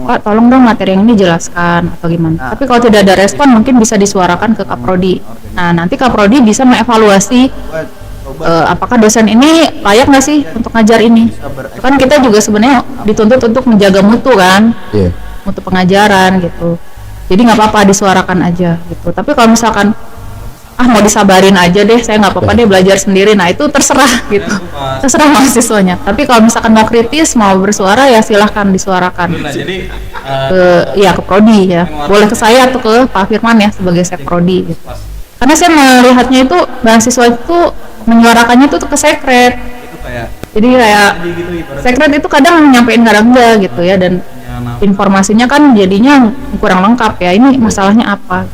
[SPEAKER 2] Pak tolong dong materi yang ini jelaskan atau gimana. Tapi kalau tidak ada respon mungkin bisa disuarakan ke kaprodi. Nah nanti kaprodi bisa mengevaluasi
[SPEAKER 3] buat coba
[SPEAKER 2] apakah dosen ini layak nggak sih untuk ngajar ini.
[SPEAKER 3] bisa
[SPEAKER 2] Kan kita juga sebenarnya dituntut untuk menjaga mutu kan,
[SPEAKER 1] Iya.
[SPEAKER 2] mutu pengajaran gitu. Jadi nggak apa-apa disuarakan aja gitu. Tapi kalau misalkan mau disabarin aja deh, saya nggak apa-apa deh belajar sendiri, nah itu terserah gitu, terserah mahasiswanya. Tapi kalau misalkan mau kritis, mau bersuara ya silahkan disuarakan
[SPEAKER 4] Nah, jadi
[SPEAKER 2] ke prodi ya, boleh ke saya atau ke Pak Firman ya sebagai sekprodi gitu. Karena saya melihatnya itu mahasiswa itu menyuarakannya itu ke sekret,
[SPEAKER 4] itu kayak
[SPEAKER 2] jadi kayak
[SPEAKER 4] gitu ibaratnya
[SPEAKER 2] sekret itu kadang nyampein kadang enggak gitu ya, dan informasinya kan jadinya kurang lengkap ya, ini masalahnya apa.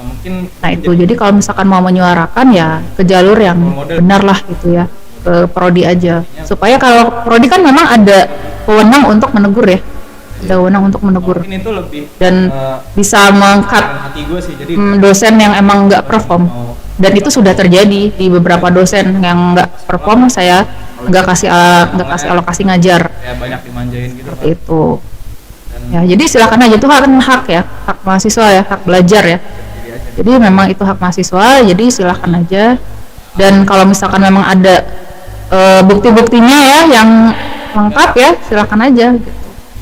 [SPEAKER 4] mungkin
[SPEAKER 2] Nah itu jadi kalau misalkan mau menyuarakan ya ke jalur yang benar lah gitu ya, ke prodi aja, supaya kalau prodi kan memang ada wewenang untuk menegur ya, ada wewenang untuk menegur
[SPEAKER 4] mungkin itu lebih
[SPEAKER 2] dan bisa mengkat
[SPEAKER 4] hati gue sih, jadi
[SPEAKER 2] dosen yang emang nggak perform, dan itu sudah terjadi di beberapa dosen yang nggak perform, saya nggak kasih alokasi ngajar
[SPEAKER 4] kayak banyak dimanjain gitu
[SPEAKER 2] seperti itu ya. Jadi silakan aja, itu hak ya, hak mahasiswa ya, hak belajar ya. Jadi memang itu hak mahasiswa, jadi silahkan aja. Dan kalau misalkan memang ada bukti-buktinya ya yang lengkap ya, silahkan aja gitu.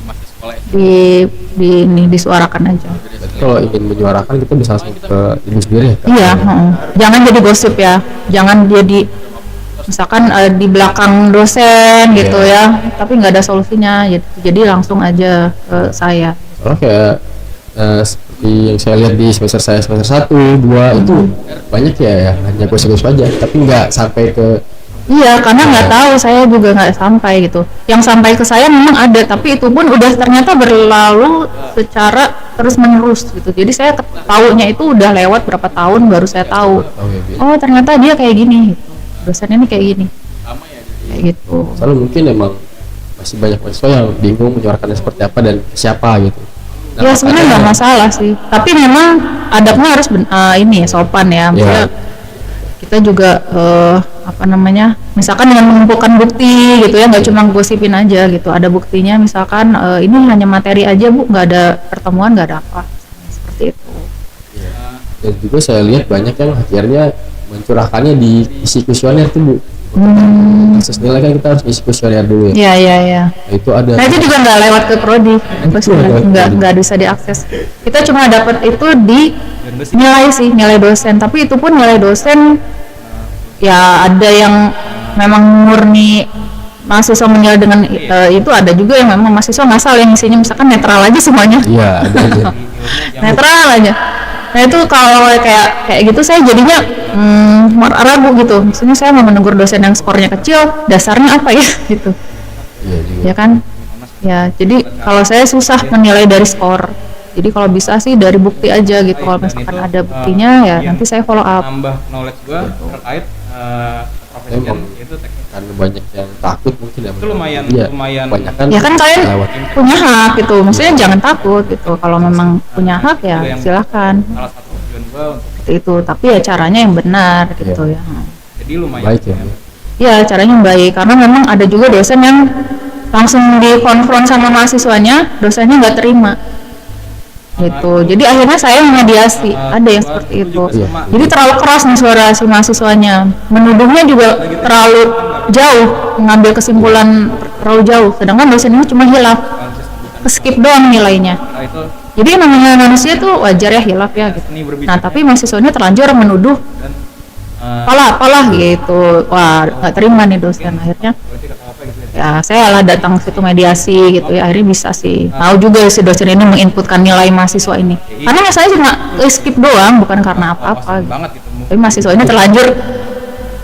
[SPEAKER 4] masih sekolah ya.
[SPEAKER 2] Ini disuarakan aja.
[SPEAKER 1] Kalau ingin menyuarakan kita bisa langsung ke ibu sendiri ya, Kak?
[SPEAKER 2] Iya, jangan jadi gosip ya, jangan jadi misalkan di belakang dosen gitu ya, tapi nggak ada solusinya gitu. Jadi langsung aja ke saya.
[SPEAKER 1] Kalau kayak seperti yang saya lihat di semester 1, 2 itu banyak ya hanya gosip-gosip aja, tapi nggak sampai ke
[SPEAKER 2] Iya, karena nggak tahu, saya juga nggak sampai gitu. Yang sampai ke saya memang ada, tapi itu pun udah ternyata berlalu secara terus menerus gitu. Jadi saya taunya itu udah lewat berapa tahun baru saya tahu. Oh ternyata dia kayak gini, gitu. Dosen ini kayak gini, kayak gitu.
[SPEAKER 1] Soalnya mungkin emang masih banyak mahasiswa yang bingung menyuarakannya seperti apa dan ke siapa gitu. Nah,
[SPEAKER 2] Ya sebenarnya nggak masalah sih, tapi memang adabnya harus ini ya, sopan ya. Maksudnya kita juga misalkan dengan mengumpulkan bukti gitu ya, nggak cuma gosipin aja gitu, ada buktinya, misalkan ini hanya materi aja Bu, nggak ada pertemuan, nggak ada apa, seperti itu.
[SPEAKER 1] Dan juga saya lihat banyak yang akhirnya mencurahkannya di isi kuesioner tuh Bu. Kasus nilai kan kita harus isi kuesioner dulu ya.
[SPEAKER 2] Iya.
[SPEAKER 1] Nah, itu ada.
[SPEAKER 2] Nah itu juga nggak lewat ke prodi, nggak bisa diakses. Kita cuma dapat itu di nilai dosen, tapi itu pun nilai dosen ya ada yang memang murni mahasiswa menilai dengan itu, ada juga yang memang mahasiswa ngasal yang isinya misalkan netral aja semuanya.
[SPEAKER 1] Iya, ada aja.
[SPEAKER 2] Netral aja. Nah itu kalau kayak gitu saya jadinya ragu gitu. Maksudnya saya mau menegur dosen yang skornya kecil, dasarnya apa ya gitu.
[SPEAKER 1] Iya juga.
[SPEAKER 2] Ya kan? Ya, jadi kalau saya susah menilai dari skor. Jadi kalau bisa sih dari bukti aja gitu. Kalau misalkan ada buktinya ya nanti saya follow up.
[SPEAKER 4] nambah knowledge gue terkait profesi itu teknik.
[SPEAKER 1] Karena banyak yang takut mungkin ya.
[SPEAKER 4] Itu lumayan
[SPEAKER 1] Kebanyakan
[SPEAKER 2] Ya kan kalian
[SPEAKER 1] lewat.
[SPEAKER 2] punya hak gitu. Maksudnya jangan takut gitu. Kalau memang punya hak ya silakan.
[SPEAKER 4] Salah satu tujuan gue untuk
[SPEAKER 2] Seperti itu. Tapi ya caranya yang benar gitu ya.
[SPEAKER 4] jadi lumayan
[SPEAKER 1] Baik ya.
[SPEAKER 2] Ya caranya yang baik, karena memang ada juga dosen yang langsung dikonfront sama mahasiswanya, dosennya nggak terima gitu. Jadi akhirnya saya memediasi, ada yang seperti itu. Jadi terlalu keras nih suara si mahasiswanya, menuduhnya juga terlalu jauh, mengambil kesimpulan terlalu jauh, sedangkan dosen ini cuma hilaf, skip doang nilainya.
[SPEAKER 4] Nah, itu
[SPEAKER 2] Jadi namanya manusia tuh wajar ya hilaf ya gitu.
[SPEAKER 4] ini berbicara
[SPEAKER 2] Nah tapi mahasiswanya terlanjur menuduh
[SPEAKER 4] dan
[SPEAKER 2] apalah gitu, wah nggak terima nih dosen. Akhirnya
[SPEAKER 4] berarti kata apa gitu ya.
[SPEAKER 2] ya saya lah datang situ mediasi gitu ya, akhirnya bisa sih tahu juga si dosen ini menginputkan nilai mahasiswa ini, karena saya cuma skip doang, bukan karena apa-apa gitu.
[SPEAKER 4] Banget gitu.
[SPEAKER 2] Tapi mahasiswa ini terlanjur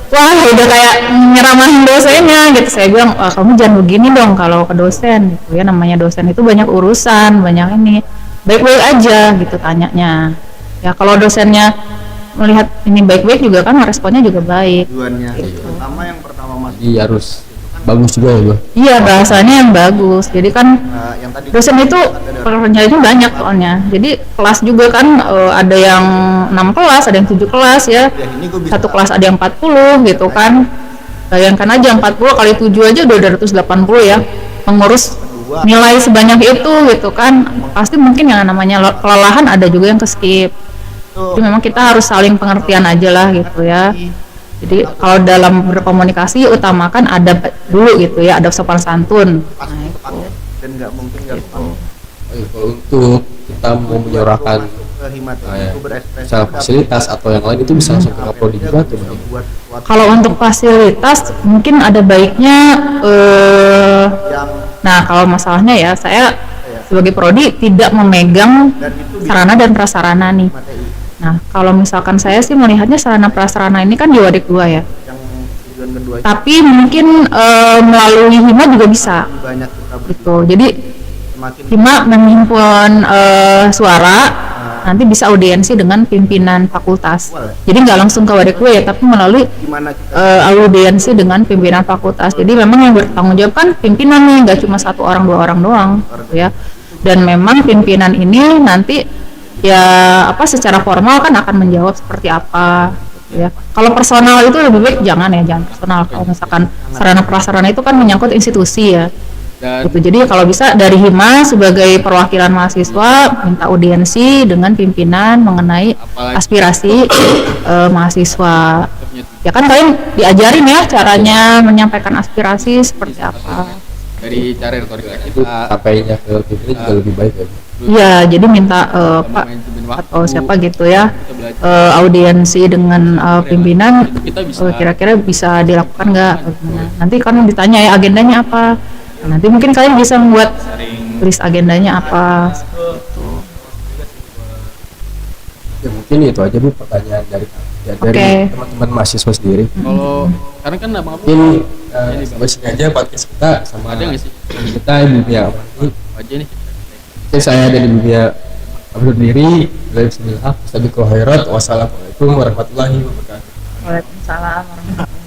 [SPEAKER 2] wah udah kayak nyeramahin dosennya gitu. Saya bilang, wah kamu jangan begini dong kalau ke dosen gitu ya, namanya dosen itu banyak urusan, banyak ini, baik-baik aja gitu tanyanya ya. Kalau dosennya melihat ini baik-baik juga kan responnya juga baik.
[SPEAKER 3] tujuannya pertama yang pertama
[SPEAKER 1] Jadi harus bagus juga ya Bu.
[SPEAKER 2] Iya, bahasanya yang bagus. Jadi kan
[SPEAKER 3] yang tadi
[SPEAKER 2] dosen itu pekerjaannya banyak soalnya. Jadi kelas juga kan ada yang 6 kelas, ada yang 7 kelas ya.
[SPEAKER 3] ya ini gue bisa
[SPEAKER 2] Satu kelas ada yang 40 gitu kan. Bayangkan aja 40 kali 7 aja udah 280 ya. Mengurus nilai sebanyak itu gitu kan. Pasti mungkin yang namanya kelelahan ada juga yang ke-skip. Jadi memang kita harus saling pengertian aja lah gitu ya. Jadi kalau dalam berkomunikasi utamakan adab dulu gitu ya, adab sopan santun.
[SPEAKER 3] pas kepake dan nggak mungkin nggak kepake.
[SPEAKER 1] Kalau untuk kita mau menyuarakan
[SPEAKER 3] ke Himat
[SPEAKER 1] ya,
[SPEAKER 3] itu berekspresi
[SPEAKER 1] misalnya fasilitas atau yang lain itu bisa langsung ke Prodi juga tuh.
[SPEAKER 3] buat sesuatu
[SPEAKER 2] Kalau untuk fasilitas mungkin ada baiknya
[SPEAKER 3] yang
[SPEAKER 2] nah kalau masalahnya ya saya sebagai prodi tidak memegang
[SPEAKER 3] dan itu bisa
[SPEAKER 2] sarana dan prasarana nih.
[SPEAKER 3] materi
[SPEAKER 2] Nah, kalau misalkan saya sih melihatnya sarana prasarana ini kan di Wadik 2 ya.
[SPEAKER 3] yang tujuan kedua itu
[SPEAKER 2] Tapi mungkin melalui Hima juga bisa
[SPEAKER 3] banyak kita
[SPEAKER 2] gitu. Jadi
[SPEAKER 3] semakin
[SPEAKER 2] Hima menghimpun suara nanti bisa audiensi dengan pimpinan fakultas. Jadi nggak langsung ke Wadik 2 ya, tapi melalui
[SPEAKER 3] gimana kita
[SPEAKER 2] audiensi dengan pimpinan fakultas. Jadi memang yang bertanggung jawab kan pimpinan nih, nggak cuma 1 orang 2 orang doang gitu ya. Dan memang pimpinan ini nanti ya secara formal kan akan menjawab seperti apa gitu ya. Kalau personal itu lebih baik jangan personal. Kalau misalkan sarana prasarana itu kan menyangkut institusi ya.
[SPEAKER 4] Dan
[SPEAKER 2] Gitu. Jadi kalau bisa dari Hima sebagai perwakilan mahasiswa minta audiensi dengan pimpinan mengenai aspirasi mahasiswa. Ya kan kalian diajarin ya caranya menyampaikan aspirasi seperti apa.
[SPEAKER 4] dari cara retorika
[SPEAKER 1] Itu
[SPEAKER 4] kita
[SPEAKER 1] sampainya ke pimpinan juga lebih baik ya Bu.
[SPEAKER 2] Iya, jadi minta Pak
[SPEAKER 4] manajemen waktu,
[SPEAKER 2] atau siapa gitu ya
[SPEAKER 4] kita belajar
[SPEAKER 2] audiensi dengan pimpinan
[SPEAKER 4] itu kita bisa
[SPEAKER 2] kira-kira bisa dilakukan nggak? Nanti kan ditanya ya agendanya apa. Nah, nanti mungkin kalian bisa membuat
[SPEAKER 4] sering
[SPEAKER 2] list agendanya apa.
[SPEAKER 1] Ya mungkin itu aja Bu pertanyaan dari
[SPEAKER 2] Oke.
[SPEAKER 1] teman-teman mahasiswa sendiri.
[SPEAKER 4] kalau sekarang kan abang
[SPEAKER 1] Mungkin sampai sini aja podcast kita sama
[SPEAKER 4] ada nggak sih
[SPEAKER 1] kita Ibu Mia ini.
[SPEAKER 4] aja nih
[SPEAKER 1] Saya dari Ibu Mia undur diri. Bismillah. Wassalamualaikum warahmatullahi wabarakatuh.
[SPEAKER 2] Waalaikumsalam warahmatullahi wabarakatuh.